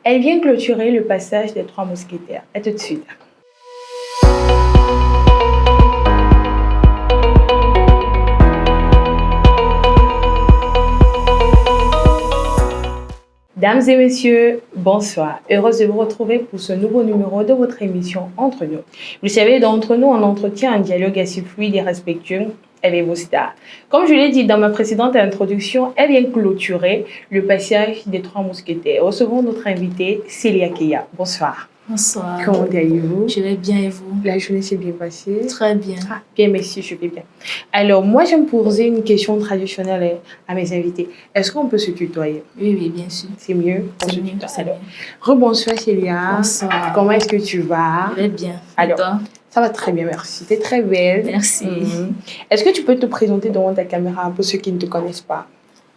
Elle vient clôturer le passage des 3 mousquetaires. À tout de suite. Mesdames et messieurs, bonsoir. Heureuse de vous retrouver pour ce nouveau numéro de votre émission Entre nous. Vous savez, d'entre nous, on entretient un dialogue assez fluide et respectueux avec vos stars. Comme je l'ai dit dans ma précédente introduction, elle vient clôturer le passage des 3 mousquetaires. Recevons notre invitée, Célia Keya. Bonsoir. Bonsoir. Comment allez-vous? Je vais bien et vous? La journée s'est bien passée? Très bien. Bien, merci, je vais bien. Alors, moi, j'aime poser une question traditionnelle à mes invités. Est-ce qu'on peut se tutoyer? Oui, bien sûr. C'est mieux? C'est mieux. Alors, rebonsoir Célia. Bonsoir. Comment est-ce que tu vas? Je vais bien. Alors, et toi? Ça va très bien, merci. Tu es très belle. Merci. Est-ce que tu peux te présenter devant ta caméra pour ceux qui ne te connaissent pas?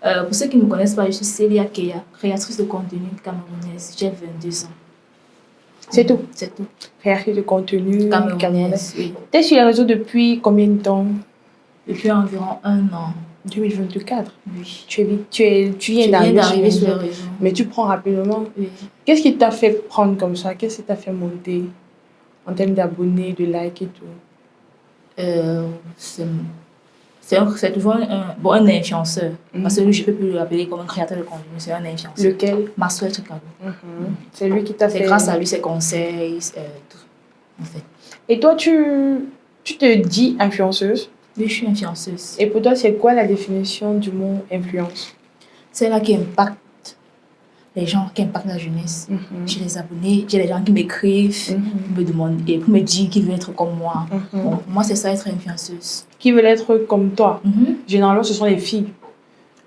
Pour ceux qui ne me connaissent pas, je suis Célia Keya, créatrice de contenu camerounaise. J'ai 22 ans. C'est tout? C'est tout. Créatrice de contenu camerounaise, oui. Tu es sur les réseaux depuis combien de temps? Depuis environ 1 an. 2024? Oui. Tu viens d'arriver sur les réseaux. Mais tu prends rapidement. Oui. Qu'est-ce qui t'a fait prendre comme ça? Qu'est-ce qui t'a fait monter en termes d'abonnés, de likes et tout? C'est toujours un influenceur. Parce que lui, je ne peux plus l'appeler comme un créateur de contenu, c'est un influenceur. Lequel? Maxwell Chicago. C'est lui qui t'a fait... C'est grâce à lui, ses conseils, tout, en fait. Et toi, tu te dis influenceuse? Oui, je suis influenceuse. Et pour toi, c'est quoi la définition du mot influence? C'est là qui impacte les gens, qui impactent la jeunesse. J'ai les abonnés, j'ai les gens qui m'écrivent, me demandent, et pour me dire qu'ils veulent être comme moi. Bon, moi, c'est ça, être influenceuse. Qui veulent être comme toi? Généralement, ce sont les filles.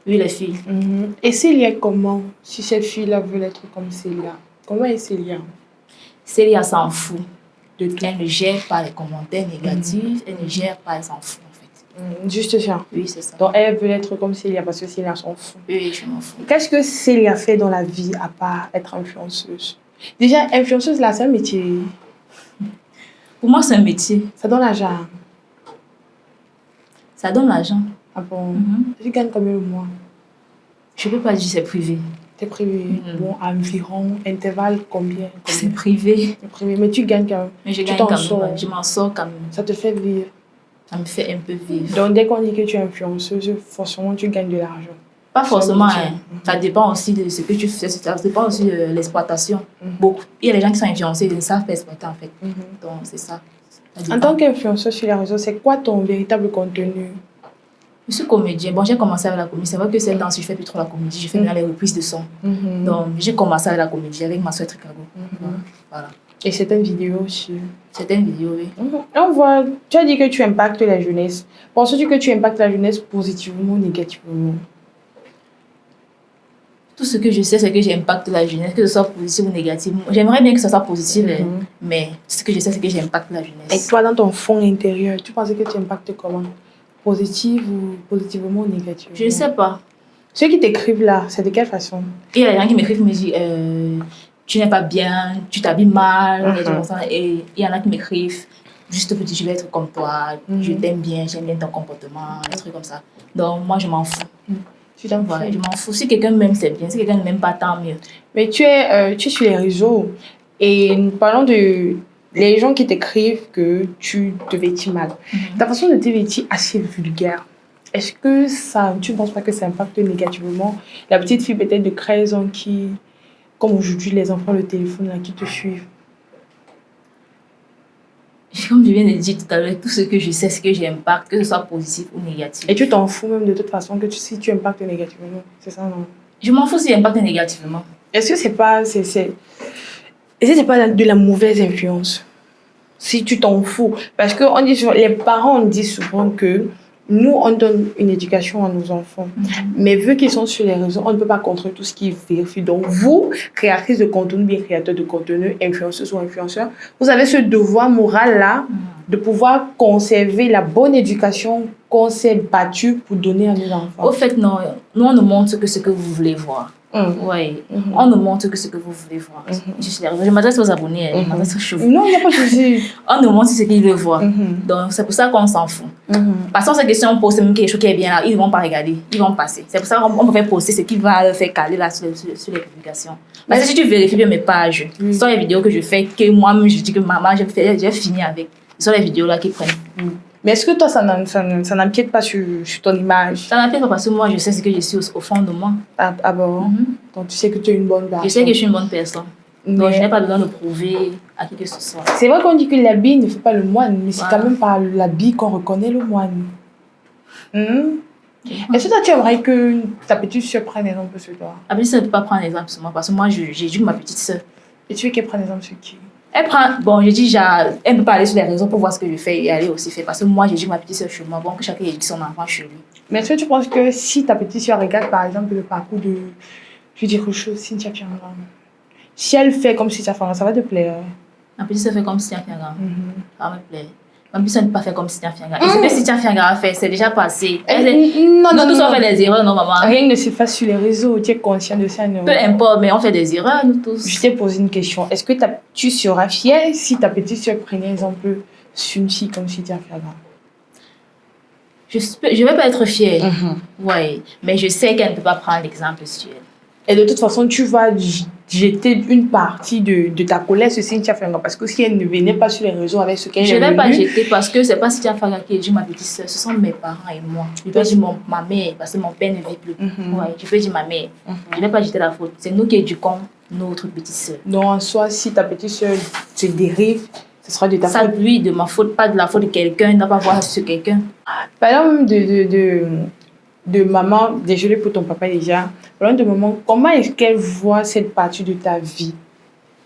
Oui, les filles. Et Célia, comment? Si cette fille-là veut être comme Célia, comment est Célia? Célia s'en fout. De tout. Elle ne gère pas les commentaires négatifs, elle ne gère pas, elle s'en fout, en fait. Juste ça? Oui, c'est ça. Donc, elle veut être comme Célia parce que Célia s'en fout. Oui, je m'en fous. Qu'est-ce que Célia fait dans la vie à part être influenceuse? Déjà, influenceuse, là, c'est un métier. Pour moi, c'est un métier. Ça donne l'argent. Ça donne l'argent. Ah bon? Tu gagnes combien le mois? Je ne peux pas dire c'est privé. C'est privé. Bon, environ, intervalle combien? C'est privé. C'est privé, mais tu gagnes quand même. Mais je gagne quand même. Je m'en sors quand même. Ça te fait vivre. Ça me fait un peu vivre. Donc, dès qu'on dit que tu es influenceuse, forcément, tu gagnes de l'argent. Pas forcément, hein. Ça dépend aussi de ce que tu fais. Ça dépend aussi de l'exploitation. Beaucoup. Il y a des gens qui sont influencés, ils ne savent pas exploiter, en fait. Donc, c'est ça. En tant qu'influenceuse sur les réseaux, c'est quoi ton véritable contenu? Je suis comédienne. Bon, j'ai commencé avec la comédie. C'est vrai que celle danse, je ne fais plus trop la comédie. Je fais maintenant les reprises de son. Donc, j'ai commencé avec la comédie, avec Maxwell Chicago. Voilà. Et certaines vidéos aussi. Certaines vidéos, oui. On voit, tu as dit que tu impactes la jeunesse. Penses-tu que tu impactes la jeunesse positivement ou négativement? Tout ce que je sais, c'est que j'impacte la jeunesse, que ce soit positif ou négatif. J'aimerais bien que ce soit positif, mais ce que je sais, c'est que j'impacte la jeunesse. Et toi, dans ton fond intérieur, tu penses que tu impactes comment? Positif ou positivement ou négativement? Je ne sais pas. Ceux qui t'écrivent là, c'est de quelle façon? Il y a des gens qui m'écrivent, me disent tu n'es pas bien, tu t'habilles mal, et il y en a qui m'écrivent juste pour dire je vais être comme toi, je t'aime bien, j'aime bien ton comportement, des trucs comme ça. Donc moi je m'en fous. Tu t'en fous? Voilà, je m'en fous. Si quelqu'un m'aime, c'est bien. Si quelqu'un ne m'aime pas, tant mieux. Mais tu es sur les réseaux et nous parlons de les gens qui t'écrivent que tu te vêtis mal. Ta façon de te vêtir assez vulgaire. Est-ce que ça, tu ne penses pas que ça impacte négativement la petite fille peut-être de 13 ans qui, comme aujourd'hui les enfants le téléphone là, qui te suivent? Comme je viens de dire tout à l'heure, tout ce que je sais, c'est que j'impacte, que ce soit positif ou négatif. Et tu t'en fous même de toute façon que si tu impactes négativement, c'est ça, non? Je m'en fous si j'impacte négativement. Est-ce que c'est pas, est-ce que c'est pas de la mauvaise influence? Si tu t'en fous. Parce que on dit souvent, les parents disent souvent que nous, on donne une éducation à nos enfants. Mais vu qu'ils sont sur les réseaux, on ne peut pas contrôler tout ce qui vérifie. Donc, vous, créatrice de contenu, bien créateur de contenu, influenceuse ou influenceur, vous avez ce devoir moral-là de pouvoir conserver la bonne éducation qu'on s'est battu pour donner à nos enfants. Au fait, non. Nous, on ne montre que ce que vous voulez voir. Ouais. On ne montre que ce que vous voulez voir. Je m'adresse aux abonnés, je m'adresse aux chevaux. Non, il n'y a pas de souci. On ne montre ce qu'ils veulent voir. Donc, c'est pour ça qu'on s'en fout. Parce que ces questions, on pose même quelque chose qui est bien là, ils ne vont pas regarder, ils vont passer. C'est pour ça qu'on peut faire poster ce qui va leur faire caler là sur les publications. Parce que si tu vérifies bien mes pages, ce sont les vidéos que je fais, que moi-même je dis que maman, j'ai fini avec. Ce sont les vidéos là qui prennent. Mais est-ce que toi, ça n'empiète pas sur ton image? Ça n'empiète pas parce que moi, je sais ce que je suis au fond de moi. Ah bon? Donc, tu sais que tu es une bonne personne. Je sais que je suis une bonne personne. Donc, je n'ai pas besoin de prouver à qui que ce soit. C'est vrai qu'on dit que l'habit ne fait pas le moine, mais c'est quand même par l'habit qu'on reconnaît le moine. Est-ce que toi, tu aimerais que ta petite soeur prenne exemple sur toi? Ma petite soeur ne peut pas prendre exemple sur moi parce que moi, j'éduque ma petite soeur. Et tu veux qu'elle prenne exemple sur qui? Elle prend, bon, je dis, elle ne peut pas aller sur les réseaux pour voir ce que je fais et aller aussi faire. Parce que moi, j'éduque ma petite soeur chez moi. Bon, que chacun éduque son enfant chez lui. Mais est-ce que tu penses que si ta petite soeur regarde, par exemple, le parcours de, je vais dire quelque chose, Cynthia Fianga, si elle fait comme Cynthia Fianga, ça va te plaire? Ma petite soeur fait comme Cynthia Fianga. Ça va me plaire. Ma petite soeur ne peut pas faire comme Cynthia Fianga. Et ce que Cynthia Fianga a fait, c'est déjà passé. Non, nous tous, on fait des erreurs, non, maman? Rien ne se fasse sur les réseaux, tu es conscient de ça, non? Peu importe, mais on fait des erreurs, nous tous. Je t'ai posé une question. Est-ce que tu seras fière si ta petite soeur prenait exemple sur une fille comme Cynthia Fianga? Je ne vais pas être fière, ouais, mais je sais qu'elle ne peut pas prendre l'exemple sur elle. Et de toute façon, tu vas jeter une partie de ta colère sur Cynthia Fianga parce que si elle ne venait pas sur les réseaux avec ce qu'elle est Je ne vais venue, pas jeter parce que ce n'est pas Cynthia Fianga qui éduque ma petite soeur, ce sont mes parents et moi. Je peux dire ma mère parce que mon père ne vit plus. Ouais, je peux dire ma mère. Je ne vais pas jeter la faute. C'est nous qui éduquons notre petite soeur. donc en soi, si ta petite soeur se dérive, ce sera de ta faute. Ça, lui, de ma faute, pas de la faute de quelqu'un, il n'a pas à voir sur quelqu'un. Parlons de maman, désolé pour ton papa déjà. Parlons de maman, comment est-ce qu'elle voit cette partie de ta vie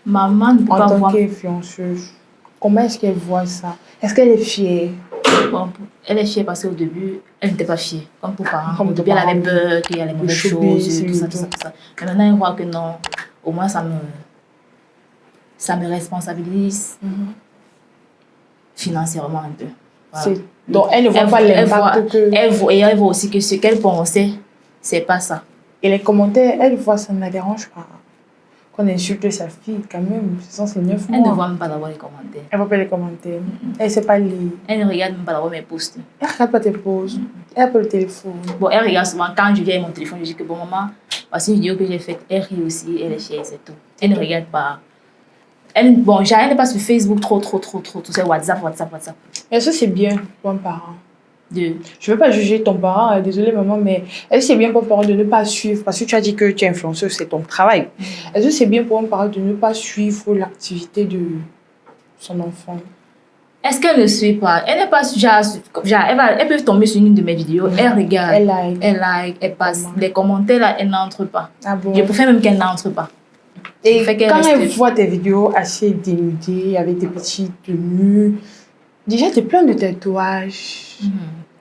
Maman ne peut pas en tant voir. qu'influenceuse? Comment est-ce qu'elle voit ça? Est-ce qu'elle est fière? Bon, elle est fière parce qu'au début, elle n'était pas fière. Comme pour parents. Comme Au début, elle avait peur qu'il y a les mauvaises choses, tout ça. Mais maintenant, elle voit que non, au moins, ça me responsabilise financièrement un peu. Voilà. Donc, elle ne voit pas l'impact que... Elle voit aussi que ce qu'elle pensait, c'est pas ça. Et les commentaires, elle voit, ça ne la dérange pas. Qu'on insulte sa fille, quand même, ce sont ses 9 mois. Elle ne voit même pas d'abord les commentaires. Elle ne voit pas les commentaires. Elle ne sait pas lire. Elle ne regarde même pas d'abord mes posts. Elle ne regarde pas tes posts. Elle n'a pas le téléphone. Bon, elle regarde souvent. Quand je viens avec mon téléphone, je dis que bon, maman, voici une vidéo que j'ai faite. Elle rit aussi, elle est fière, c'est tout. Elle ne regarde pas. Bon, j'arrête pas sur Facebook trop. C'est WhatsApp. Et ça, c'est bien pour un parent. Je ne veux pas juger ton parent, désolée maman, mais est-ce que c'est bien pour un parent de ne pas suivre, parce que tu as dit que tu es influenceuse, c'est ton travail. Est-ce que c'est bien pour un parent de ne pas suivre l'activité de son enfant? Est-ce qu'elle ne suit pas? Elle n'est pas elle peut tomber sur une de mes vidéos, elle regarde, elle like, elle passe. Les commentaires là, elle n'entre pas. Ah bon? Je préfère même qu'elle n'entre pas. Et quand elle voit tes vidéos assez dénudées, avec des petites tenues, déjà tu es plein de tatouages.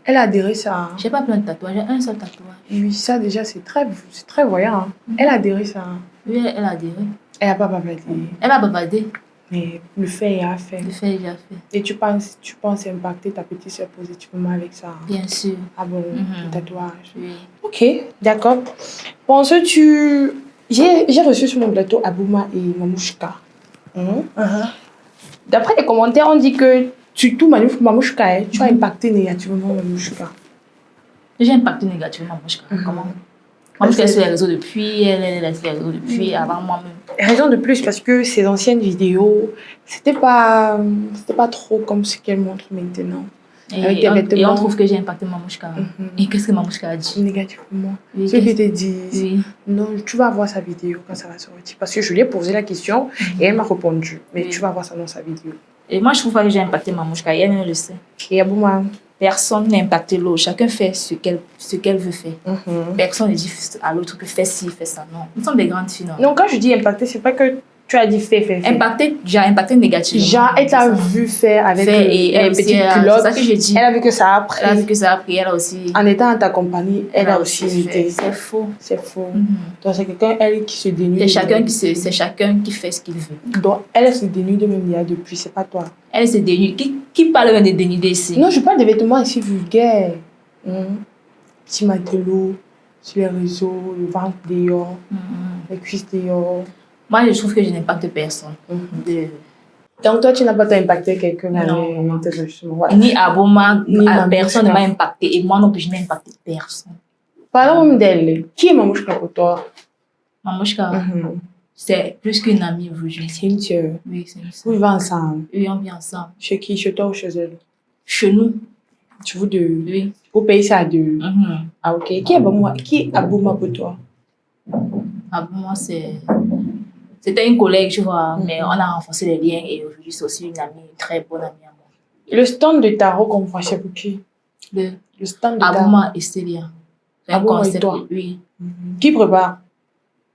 Elle a adhéré ça. Hein? J'ai pas plein de tatouages, j'ai un seul tatouage. Oui, ça déjà c'est très voyant. Hein? Elle a adhéré ça. Hein? Oui, elle a adhéré. Elle n'a pas bavardé. Elle a bavardé. Mais le fait est à faire. Le fait est déjà fait. Et tu penses impacter ta petite soeur positivement avec ça? Hein? Bien sûr. Ah bon, le tatouage. Oui. Ok, d'accord. Penses-tu... J'ai reçu sur mon plateau Abouma et Mamouchka. D'après les commentaires, on dit que surtout Mamouchka, tu as impacté négativement Mamouchka. J'ai impacté négativement Mamouchka. Comment? Mamouchka est sur les réseaux depuis, elle est sur les réseaux depuis avant moi-même. Raison de plus, parce que ses anciennes vidéos, c'était pas trop comme ce qu'elle montre maintenant. Et on trouve que j'ai impacté Mamouchka. Et qu'est-ce que Mamouchka a dit? Négativement. Oui, Ceux qui te disent, non, tu vas voir sa vidéo quand ça va sortir. Parce que je lui ai posé la question et elle m'a répondu. Mais tu vas voir ça dans sa vidéo. Et moi, je trouve pas que j'ai impacté Mamouchka. Et elle le sait. Et Abouma? Personne n'a impacté l'autre. Chacun fait ce qu'elle veut faire. Personne ne dit à l'autre que fais ci, fais ça. Non. Nous sommes des grandes filles. Non, quand je dis impacter, c'est pas que tu as dit fais. J'ai impacté négativement. Genre, elle t'a vu faire avec les petites culottes. C'est ça que j'ai dit. Elle a vu que ça a pris. Elle a vu que ça a pris. Elle a aussi... En étant dans ta compagnie, elle a aussi imité. C'est faux. C'est faux. Donc, c'est quelqu'un, elle, qui se dénude. C'est chacun qui fait ce qu'il veut. Donc, elle se dénude même il y a depuis, c'est pas toi. Elle se dénude. Qui parle de dénuder ici? Non, je parle de vêtements ici vulgaires. Petit matelot, sur les réseaux, le ventre dehors, les cuisses dehors. Moi, je trouve que je n'impacte personne. Donc, toi, tu n'as pas tant impacté quelqu'un Non. avec tes ajustements. Voilà. Ni Abouma, Ni personne ne Mamouchka. m'a impacté. Et moi non plus, je n'ai impacté personne. Parlons même d'elle. Qui est Mamouchka pour toi? Mamouchka, c'est plus qu'une amie aujourd'hui. C'est une sœur. Oui, c'est une Vous sœur. vivez ensemble. Oui, on vit ensemble. Chez qui? Chez toi ou chez elle? Chez nous, Tu vous deux. oui. Vous payez ça à deux. Mhm. Ah, ok. Qui est Abouma pour toi? Abouma, c'était une collègue, tu vois, mais on a renforcé les liens et aujourd'hui, c'est aussi une amie, une très bonne amie à moi. Le stand de tarot qu'on voit chez pour qui? Le Le stand de tarot. Abouma et Célia. C'est un Abouma et concept, toi? oui. Qui prépare?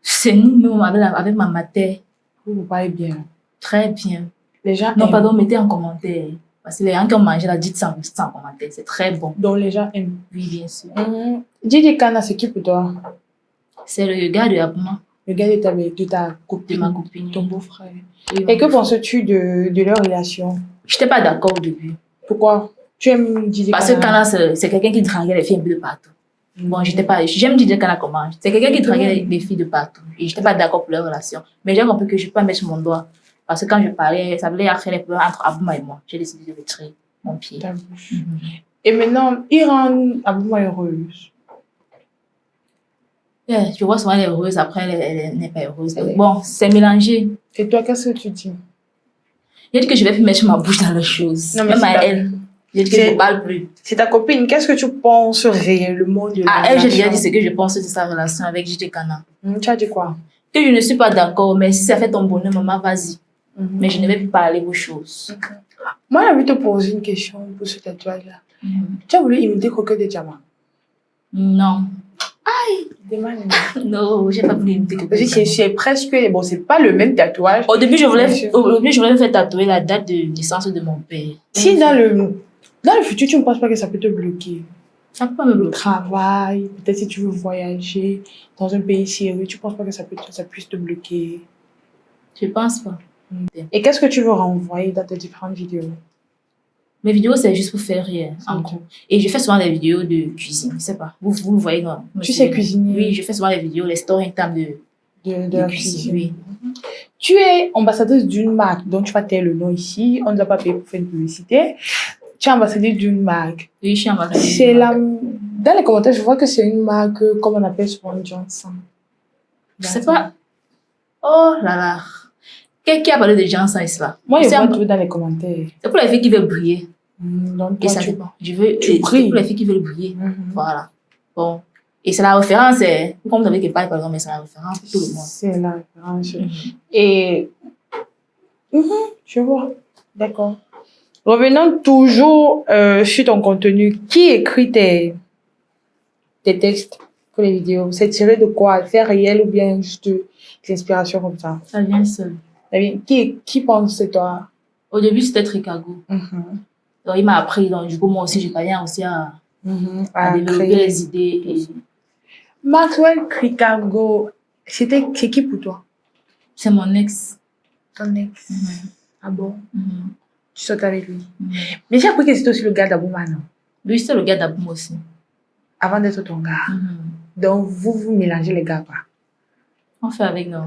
C'est nous-mêmes avec ma mater. Vous parlez bien. Très bien. Les gens Non, aiment. pardon, mettez en commentaire. Parce que les gens qui ont mangé la dites sans commentaire. C'est très bon. Donc les gens aiment. Oui, bien sûr. Didi Kana, c'est qui pour toi? C'est le gars de Abouma, Le gars de ta de copine. ma copine. Ton beau-frère. Oui, Et que oui. penses-tu de leur relation? Je n'étais pas d'accord au début. Pourquoi? Tu aimes Didi Parce que Kana? Kana, c'est quelqu'un qui draguait les filles un peu de partout. Bon, j'aime DJ Kana comment. C'est quelqu'un qui draguait les filles de partout. Et je n'étais pas d'accord pour leur relation. Mais j'ai compris que je ne peux pas mettre mon doigt. Parce que quand je parlais, ça voulait créer les problèmes entre Abouma et moi. J'ai décidé de retirer mon pied. Ta bouche. Et maintenant, il rend Abouma heureuse. Yeah, je vois souvent elle est heureuse, après elle n'est pas heureuse. Donc, bon, c'est mélangé. Et toi, qu'est-ce que tu dis? J'ai dit que je vais plus mettre ma bouche dans les choses. Non, mais Même c'est à ta- elle. J'ai dit que je ne parle plus. C'est ta copine. Qu'est-ce que tu penses réellement de la À elle, j'ai déjà relation? dit ce que je pense de sa relation avec DJ Kana. Tu as dit quoi? Que je ne suis pas d'accord, mais si ça fait ton bonheur, maman, vas-y. Mais je ne vais plus parler vos choses. Moi, j'ai envie de te poser une question pour ce tatouage-là. Tu as voulu imiter Coquet de Diamant? Non. Demande. Non, j'ai pas voulu imiter quelque chose. C'est presque. Bon, c'est pas le même tatouage. Au début, je voulais Bien sûr. me faire tatouer la date de naissance de mon père. Si dans le futur, tu ne penses pas que ça peut te bloquer? Ça peut pas me Le bloquer. travail, peut-être si tu veux voyager dans un pays sérieux, tu ne penses pas que ça puisse te bloquer? Je pense pas. Et qu'est-ce que tu veux renvoyer dans tes différentes vidéos? Mes vidéos, c'est juste pour faire rire, en gros. Et je fais souvent des vidéos de cuisine, je sais pas. Vous me voyez, non? Tu sais cuisiner? Oui, je fais souvent des vidéos, les stories time De la cuisine. oui. Tu es ambassadrice d'une marque dont tu vas taire le nom ici. On ne doit pas payer pour faire une publicité. Tu es ambassadrice d'une marque. Oui, je suis ambassadrice. C'est dans les commentaires, je vois que c'est une marque, comme on appelle souvent Johnson. Je sais pas. Oh là là. Qui a parlé de Johnson et cela? Moi, je C'est vois un- tout dans les commentaires. C'est pour les filles qui veulent briller. Donc, Et toi, ça tu... dépend. tu C'est brilles. pour les filles qui veulent briller. Mhm. Voilà. Bon. Et c'est la référence, c'est, comme vous avez que pas, par exemple, mais c'est la référence pour tout le monde. C'est la référence. Mhm. Et... je vois. D'accord. Revenons toujours sur ton contenu. Qui écrit tes textes pour les vidéos? C'est tiré de quoi? C'est réel ou bien juste de l'inspiration comme ça? Ça vient seul. Eh bien, qui pense c'est toi? Au début, c'était Tricago. Donc, il m'a appris. Donc, du coup, moi aussi, je parviens aussi à développer Créer. les idées. Et Maxwell Chicago, c'est qui pour toi? c'est mon ex. Ton ex. Ah bon? Mhm. Tu sautes avec lui. Mhm. Mais j'ai appris que c'était aussi le gars d'Abouma, non? Lui, c'est le gars d'Aboum aussi. Avant d'être ton gars. Mhm. Donc, vous mélangez les gars, quoi. On fait avec nous.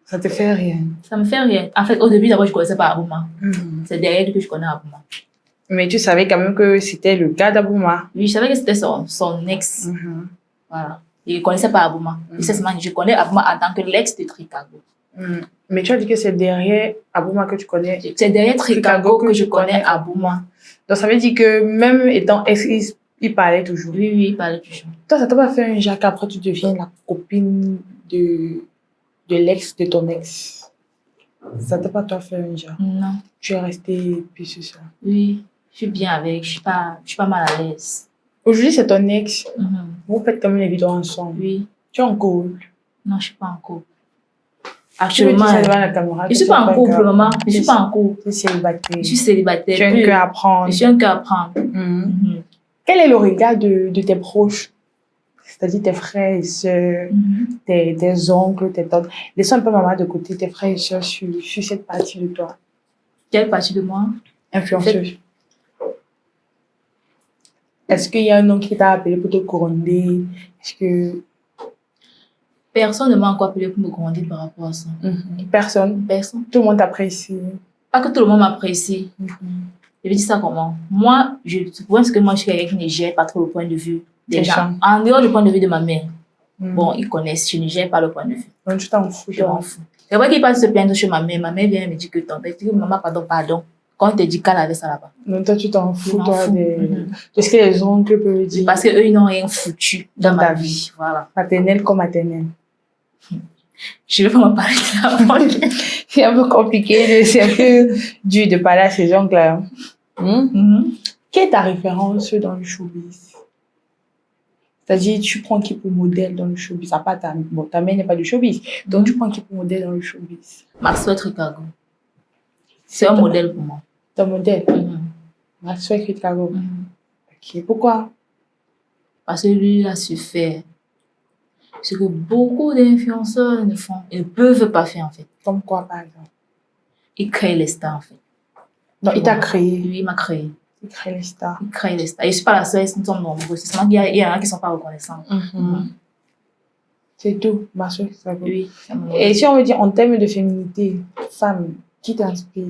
Ça te fait rien. Ça me fait rien. En fait, au début, d'abord, je ne connaissais pas Abouma. C'est derrière lui que je connais Abouma. Mais tu savais quand même que c'était le gars d'Abouma. Oui, je savais que c'était son ex. Voilà. Et je ne connaissais pas Abouma. Et c'est seulement que je connais Abouma en tant que l'ex de Tricago. Mais tu as dit que c'est derrière Abouma que tu connais. C'est derrière Tricago que je connais Abouma. Donc, ça veut dire que même étant ex, il parlait toujours. Oui, oui, il parlait toujours. Toi, ça t'a pas fait un Jacques après tu deviens la copine de l'ex de ton ex. Ça t'a pas toi fait un Jacques. Non. Tu es resté puis c'est ça. Oui, je suis bien avec. Je suis pas mal à l'aise. Aujourd'hui, c'est ton ex. Mhm. Vous faites quand même les vidéos ensemble. Oui. Tu es en couple. Non, je suis pas en couple. Tu veux dire Actuellement, ça devant la caméra. je suis pas en couple, maman. Je suis pas en couple. Tu es célibataire. Je suis célibataire. Tu as un Puis, cœur à prendre. je suis un cœur à prendre. Mhm. Quel est le regard de tes proches? C'est-à-dire tes frères et sœurs, tes oncles, tes tantes. Laisse un peu maman de côté, tes frères et sœurs sur cette partie de toi. Quelle partie de moi? Influenceuse. Est-ce qu'il y a un homme qui t'a appelé pour te gronder? Est-ce que... Personne ne m'a encore appelé pour me grandir par rapport à ça. Personne? Personne. Tout le monde t'apprécie. Pas que tout le monde m'apprécie. Je vais dire ça comment? Moi, je pense que moi, je suis quelqu'un qui ne gère pas trop le point de vue des gens. En dehors du point de vue de ma mère. Bon, ils connaissent, je ne gère pas le point de vue. Donc, tu t'en fous. Je m'en fous. C'est vrai qu'il passe se plaindre chez ma mère. Ma mère vient me dire que tonton, maman, pardon. Quand on te dit qu'elle avait ça là-bas. Donc, toi, tu t'en fous, toi, de ce que les oncles peuvent dire. Parce qu'eux, ils n'ont rien foutu dans ma vie. Voilà. Maternelle comme maternelle. Je ne vais pas m'en parler de la C'est un peu compliqué, c'est un peu dur de parler à ces oncles-là. Quelle est ta référence dans le showbiz? C'est-à-dire, tu prends qui pour modèle dans le showbiz? À part ta mère n'est pas du showbiz. Donc, tu prends qui pour modèle dans le showbiz? Maxwell Chicago. C'est un modèle pour moi. Ton modèle? Maxwell Chicago. Ok, pourquoi? Parce que lui, il a su faire ce que beaucoup d'influenceurs ne font et ne peuvent pas faire, en fait. Comme quoi, par exemple? Il crée les stars, en fait. Donc, il t'a créé? Lui, il m'a créé. Il crée les stars. Il crée les stars. Et je ne suis pas la seule, ils sont nombreux. C'est seulement qu'il y en a qui ne sont pas reconnaissants. C'est tout, Maxwell Chicago. Oui. Et si on veut dire en termes de féminité, femme, qui t'inspire?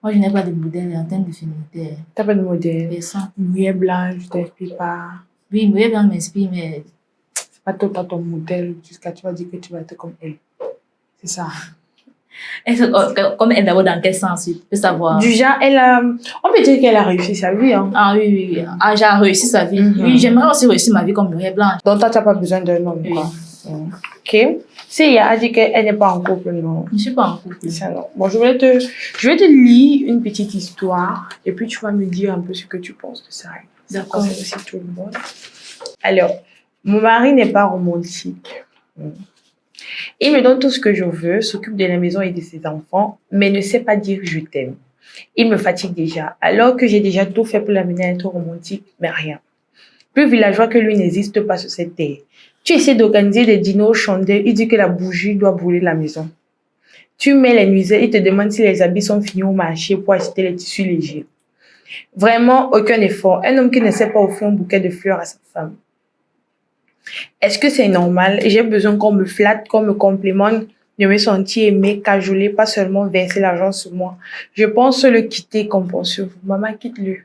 Moi, je n'ai pas de modèle en termes de féminité. T'as pas de modèle? Personne. Mouillé Blanche, je t'inspire pas. Oui, Mouillé Blanche m'inspire, mais... C'est pas ton modèle jusqu'à tu vas dire que tu vas être comme elle. C'est ça. Comme elle, d'abord, dans quel sens? Tu peux savoir. Du genre, on peut dire qu'elle a réussi sa vie. Hein. Ah oui. Ah, j'ai réussi sa vie. Oui, j'aimerais aussi réussir ma vie comme Mouillé Blanche. Donc, toi, tu n'as pas besoin d'un homme, quoi. Ok. Sia a dit qu'elle n'est pas en couple, non. Je ne suis pas en couple. Ça, non. Bon, je vais te lire une petite histoire et puis tu vas me dire un peu ce que tu penses de ça. D'accord. Ça concerne aussi tout le monde. Alors, mon mari n'est pas romantique. Il me donne tout ce que je veux, s'occupe de la maison et de ses enfants, mais ne sait pas dire je t'aime. Il me fatigue déjà, alors que j'ai déjà tout fait pour l'amener à être romantique, mais rien. Plus villageois que lui n'existe pas sur cette terre. Tu essaies d'organiser des dîners aux chandelles, il dit que la bougie doit brûler la maison. Tu mets les nuisettes, il te demande si les habits sont finis au marché pour acheter les tissus légers. Vraiment, aucun effort. Un homme qui ne sait pas offrir un bouquet de fleurs à sa femme. Est-ce que c'est normal? J'ai besoin qu'on me flatte, qu'on me complimente, de me sentir aimée, cajolée, pas seulement verser l'argent sur moi. Je pense le quitter comme pour sur vous. Maman, quitte-le.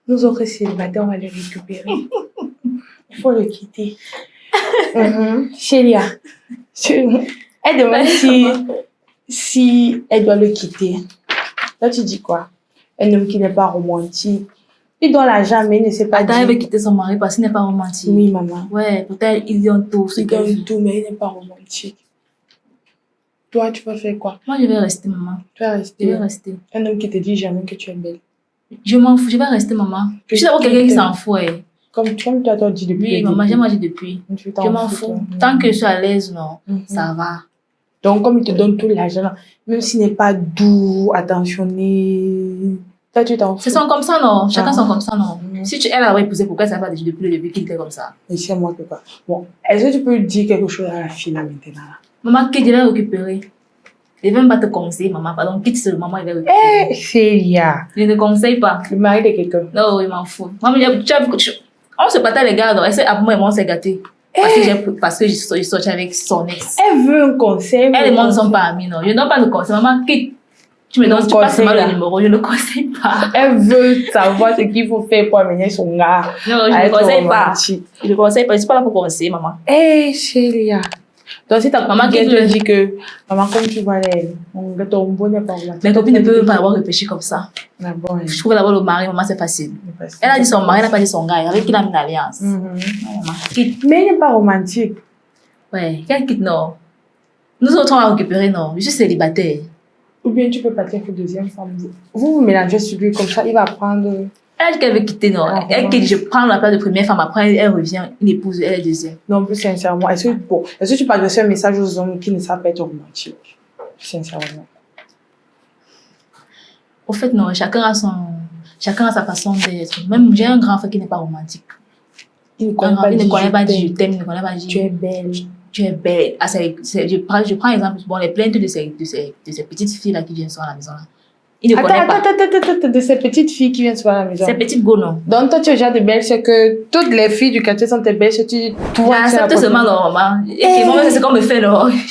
Nous autres célibataires, on va le récupérer. Il faut le quitter. Chélia, elle demande si elle doit le quitter. Là, tu dis quoi? Un homme qui n'est pas romantique. Il doit la jamais, ne sait pas Attends, dire. elle veut quitter son mari parce qu'il n'est pas romantique. Oui, maman. Ouais, peut-être il donne tout. Il donne tout, mais il n'est pas romantique. Toi, tu vas faire quoi? Moi, je vais rester, maman. Tu vas rester. Je vais rester. Un homme qui te dit jamais que tu es belle. Je m'en fous, je vais rester, maman. Je suis d'abord quelqu'un qui s'en fout. Comme tu as dit depuis. Oui, maman, j'ai mangé depuis. Je m'en fous. Tant que je suis à l'aise, non, ça va. Donc, comme il te donne tout l'argent, même s'il n'est pas doux, attentionné, toi, tu t'en fous. Ce sont comme ça, non? Chacun sont comme ça, non? Si elle avait épousé, pourquoi ça n'a pas déjà depuis le début qu'il était comme ça? Mais c'est moi que pas. Bon, est-ce que tu peux dire quelque chose à la fille là maintenant? Maman, que je vais récupérer. Je ne vais même pas te conseiller, maman. Pardon, quitte ce maman, il va récupérer. Eh, Célia. Je ne conseille pas. Le mari de quelqu'un. Non, il m'en fout. Maman, on se partage les gars, est-ce qu'après moi, on s'est gâté? Parce que je suis sortie avec son ex. Elle veut un conseil. Elle et moi ne sommes pas amis, non. Je ne donne pas de conseil. Maman, quitte. Tu me donnes, tu passes mal le numéro, je ne conseille pas. Elle veut savoir ce qu'il faut faire pour amener son gars. Non, je ne conseille pas. Je ne conseille pas. Je ne suis pas là pour conseiller, maman. Eh, Chélia. Donc, si ta maman qui te dit que, maman, comme tu vois, ton beau n'est pas romantique. Mes copines ne peuvent pas avoir réfléchi comme ça. Ah bon, je trouve d'abord le mari, maman, c'est facile. Elle a dit son mari, elle n'a pas dit son gars. Avec qui il a mis une alliance. Mais il n'est pas romantique. Ouais, qu'elle quitte, non. Nous autres, on va récupérer, non. Je suis célibataire. Ou bien tu peux partir pour deuxième femme. Vous mélangez sur lui comme ça, il va prendre. Elle dit qu'elle veut quitter, non. Elle dit je prends la place de première femme, après elle revient, une épouse, elle est deuxième. Non, plus sincèrement, est-ce que tu peux adresser un message aux hommes qui ne savent pas être romantiques? Sincèrement. Au fait, non, chacun a sa façon d'être. Même j'ai un grand frère qui n'est pas romantique. Il ne connaît pas dire je t'aime, il ne connaît pas dire tu es belle. Tu es belle. Ah, je prends exemple, bon, les plaintes de ces petites filles là qui viennent sur la maison là. Il ne connaît pas. Attends, de ces petites filles qui viennent souvent à la maison. Ces petites go, non. Donc, toi, tu es le genre de belle, c'est que toutes les filles du quartier sont tes belles, toi, tu es la J'accepte seulement non, maman. Et moi, c'est ce qu'on me fait, non. Je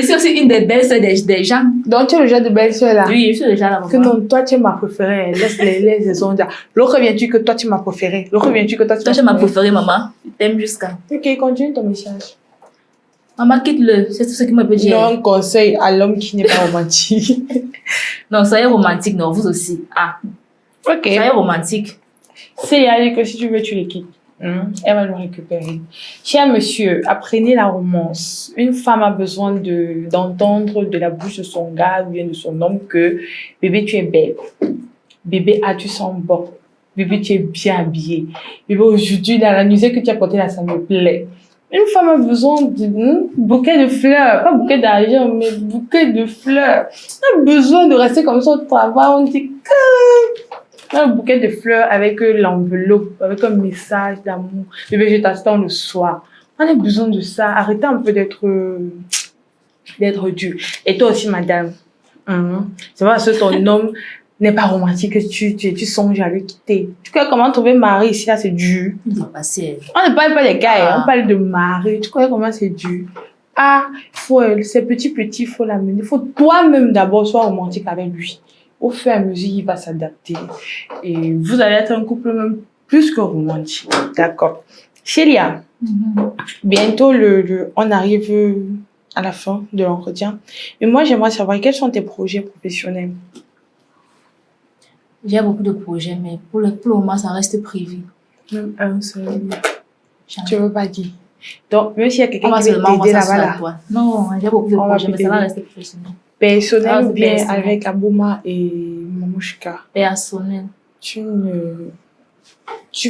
suis aussi une des belles sœurs des gens. Donc, tu es le genre de belle sœur là. Oui, je suis déjà là, maman. Que non, toi, tu es ma préférée. Laisse les autres dire. L'autre vient-tu que toi, tu es ma préférée. L'autre vient-tu que toi, tu es ma préférée, maman. Je t'aime jusqu'à. Ok, continue ton message. Maman, quitte-le. C'est tout ce qu'il me peut dire. Non, un conseil à l'homme qui n'est pas romantique. Non, soyez romantique, non, vous aussi. Ah. Ok. Soyez romantique. C'est à dire que si tu veux, tu les quittes. Elle va nous récupérer. Cher monsieur, apprenez la romance. Une femme a besoin d'entendre de la bouche de son gars ou bien de son homme que bébé, tu es belle. Bébé, tu sens bon. Bébé, tu es bien habillé. Bébé, aujourd'hui, dans la musique que tu as portée là, ça me plaît. Une femme a besoin de bouquet de fleurs, pas bouquet d'argent, mais bouquet de fleurs. Elle a besoin de rester comme ça au travail. On dit que un bouquet de fleurs avec l'enveloppe, avec un message d'amour. Bébé, je t'attends le soir. On a besoin de ça. Arrêtez un peu d'être dur. Et toi aussi, madame. C'est pas parce que ton homme n'est pas romantique que tu songes à lui quitter. Tu connais comment trouver mari ici, là, c'est dur. On ne parle pas des gars, on parle de mari. Tu connais comment c'est dur. Ces petits, il faut l'amener. Il faut toi-même d'abord sois romantique avec lui. Au fur et à mesure, il va s'adapter. Et vous allez être un couple même plus que romantique. D'accord. Chélia, bientôt, on arrive à la fin de l'entretien. Et moi, j'aimerais savoir quels sont tes projets professionnels. J'ai beaucoup de projets, mais pour le moment, ça reste privé. Même un seul. Tu ne veux pas dire. Donc, même s'il y a quelqu'un qui veut t'aider là-bas, là. Non, j'ai beaucoup de projets, mais ça va rester professionnel. Personnel ou bien avec Abouma et Mamouchka? Personnel. Tu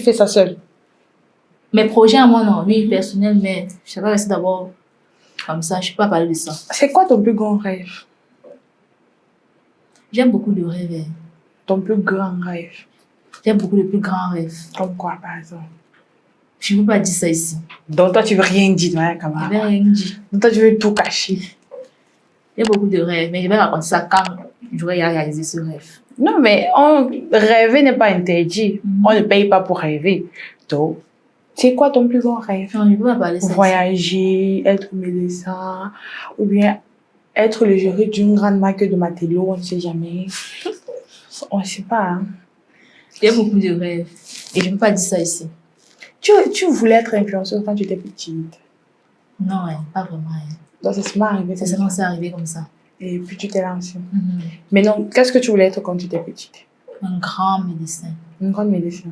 fais ça seul? Mes projets à moi, non. Oui, personnel, mais je vais rester d'abord comme ça. Je ne peux pas parler de ça. C'est quoi ton plus grand rêve? J'ai beaucoup de rêves. Ton plus grand rêve? J'ai beaucoup de plus grands rêves. Comme quoi, par exemple? Je ne peux pas dire ça ici. Donc, toi, tu veux rien dire, ouais, camarade? Je ne vais rien dire. Donc, toi, tu veux tout cacher? J'ai beaucoup de rêves, mais je vais raconter ça quand j'aurai réalisé ce rêve. Non, mais rêver n'est pas interdit. On ne paye pas pour rêver. Donc, c'est quoi ton plus grand rêve? Non, je ne peux pas parler de ça. Voyager, être médecin, ou bien être le gérant d'une grande marque de Matelot, on ne sait jamais. On ne sait pas. Hein. J'ai beaucoup de rêves et je ne peux pas dire ça ici. Tu voulais être influenceuse quand tu étais petite? Non, pas vraiment. Donc, c'est seulement arrivé comme ça. C'est seulement arrivé comme ça. Et puis, tu t'es lancée. Mais non, qu'est-ce que tu voulais être quand tu étais petite? Un grand médecin. Un grand médecin.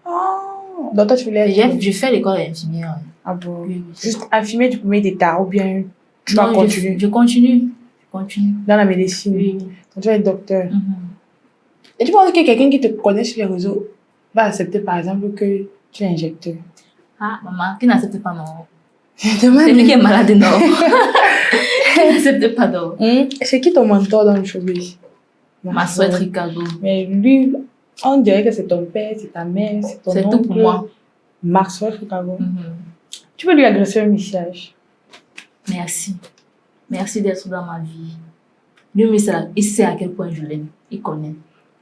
Oh, donc, toi, tu voulais être... Je fais l'école d'infirmière. Ah bon? Oui. Juste infirmière du premier d'état ou bien tu vas continuer? Je continue. Dans la médecine? Oui. Donc, tu vas être docteur. Et tu penses que quelqu'un qui te connaît sur les réseaux va accepter, par exemple, que tu es injecteur? Ah, maman, qui n'accepte pas, non? Je demande. C'est lui qui est malade, non? Qui n'accepte pas, non? C'est qui ton mentor dans le showbiz? Ma soeur Ricardo. Mais lui, on dirait que c'est ton père, c'est ta mère, c'est ton oncle. C'est tout pour moi. Maxwell Ricardo. Tu peux lui adresser un message? Merci. Merci d'être dans ma vie. Lui, il sait à quel point je l'aime. Il connaît.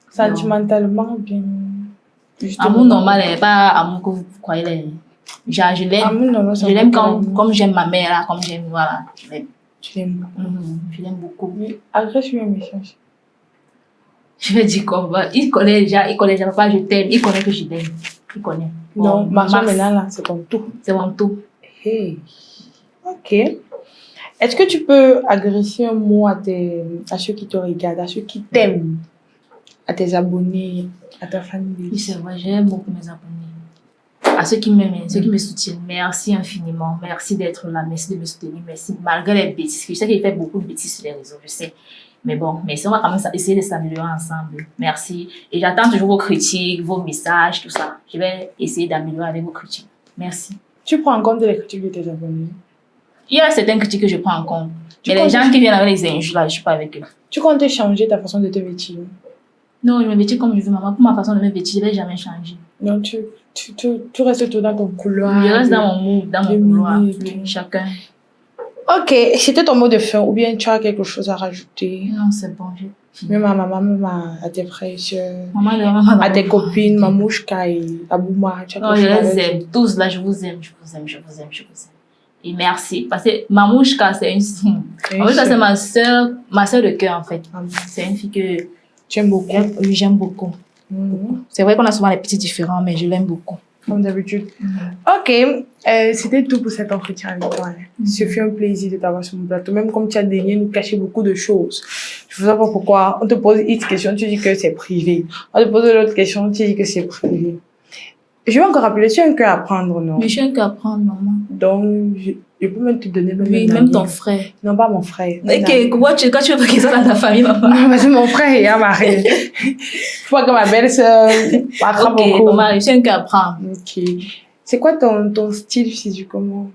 Sentimentalement, bien. Amour normal, pas amour que vous croyez. Genre, je l'aime comme j'aime ma mère, là, comme j'aime, voilà. Je l'aime. Tu l'aimes beaucoup. Je l'aime beaucoup. Oui, adresse-lui un message. Je vais dire comment. Il connaît déjà, papa, je t'aime. Il connaît que je l'aime. Il connaît. Non, Max, maintenant, là, c'est ton tout. C'est mon tout. Hey. Ok. Est-ce que tu peux adresser un mot à ceux qui te regardent, à ceux qui t'aiment, à tes abonnés, à ta famille? Oui, c'est vrai, j'aime beaucoup mes abonnés. À ceux qui m'aiment, ceux qui me soutiennent, merci infiniment. Merci d'être là, merci de me soutenir, merci malgré les bêtises. Je sais qu'il fait beaucoup de bêtises sur les réseaux, je sais. Mais bon, merci, on va quand même essayer de s'améliorer ensemble. Merci. Et j'attends toujours vos critiques, vos messages, tout ça. Je vais essayer d'améliorer avec vos critiques. Merci. Tu prends en compte les critiques de tes abonnés? Il y a certaines critiques que je prends en compte. Mais les gens qui viennent avec les injures, là, je ne suis pas avec eux. Tu comptes changer ta façon de te vêtir? Non, je me vêtis comme je veux, maman. Pour ma façon de me vêtir, je ne vais jamais changer. Non, tu restes tout dans ton couloir. Je reste dans mon mood, dans mon couloir. Chacun. Ok, c'était ton mot de fin ou bien tu as quelque chose à rajouter? Non, c'est bon. Même à maman, même à tes frères et sœurs, Maman, à tes copines, Mamouchka et Abouma. non, je les aime. Tous là, je vous aime, je vous aime, je vous aime, je vous aime. Et merci. Parce que Mamouchka, c'est Mamouchka, c'est ma soeur de cœur, en fait. C'est une fille que tu aimes beaucoup. Oui, j'aime beaucoup. C'est vrai qu'on a souvent des petits différents, mais je l'aime beaucoup. Comme d'habitude. Ok, c'était tout pour cet entretien avec toi. Ce fut un plaisir de t'avoir sur mon plateau. Même comme tu as daigné nous cacher beaucoup de choses. Je ne sais pas pourquoi. On te pose une question, tu dis que c'est privé. On te pose l'autre question, tu dis que c'est privé. Je vais encore rappeler, tu as un cœur à prendre, non? Mais j'ai un cœur à prendre, maman. Donc, je peux même te donner même ton frère. Non, pas mon frère. Ok, quand tu veux pas qu'ils soient dans ta famille, maman. Non, mais c'est mon frère et ma mari. Faut pas que ma belle-sœur m'attrape beaucoup. Ok, maman, j'ai un cœur à prendre. Ok. C'est quoi ton style physiquement?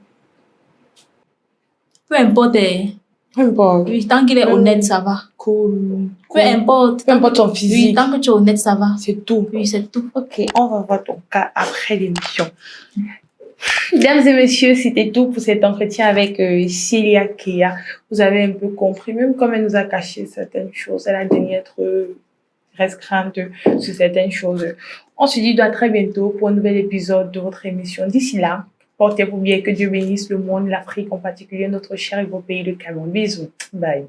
Peu importe. Peu importe. Oui, tant qu'il est honnête, ça va. Cool. Peu importe. Peu importe ton physique. Oui, tant que tu es honnête, ça va. C'est tout. Oui, c'est tout. Ok, on va voir ton cas après l'émission. Mesdames et messieurs, c'était tout pour cet entretien avec Celia Kea. Vous avez un peu compris, même comme elle nous a caché certaines choses, elle a daigné être restreinte sur certaines choses. On se dit à très bientôt pour un nouvel épisode de votre émission. D'ici là, portez-vous bien, que Dieu bénisse le monde, l'Afrique en particulier, notre cher et beau pays, le Cameroun. Bisous. Bye.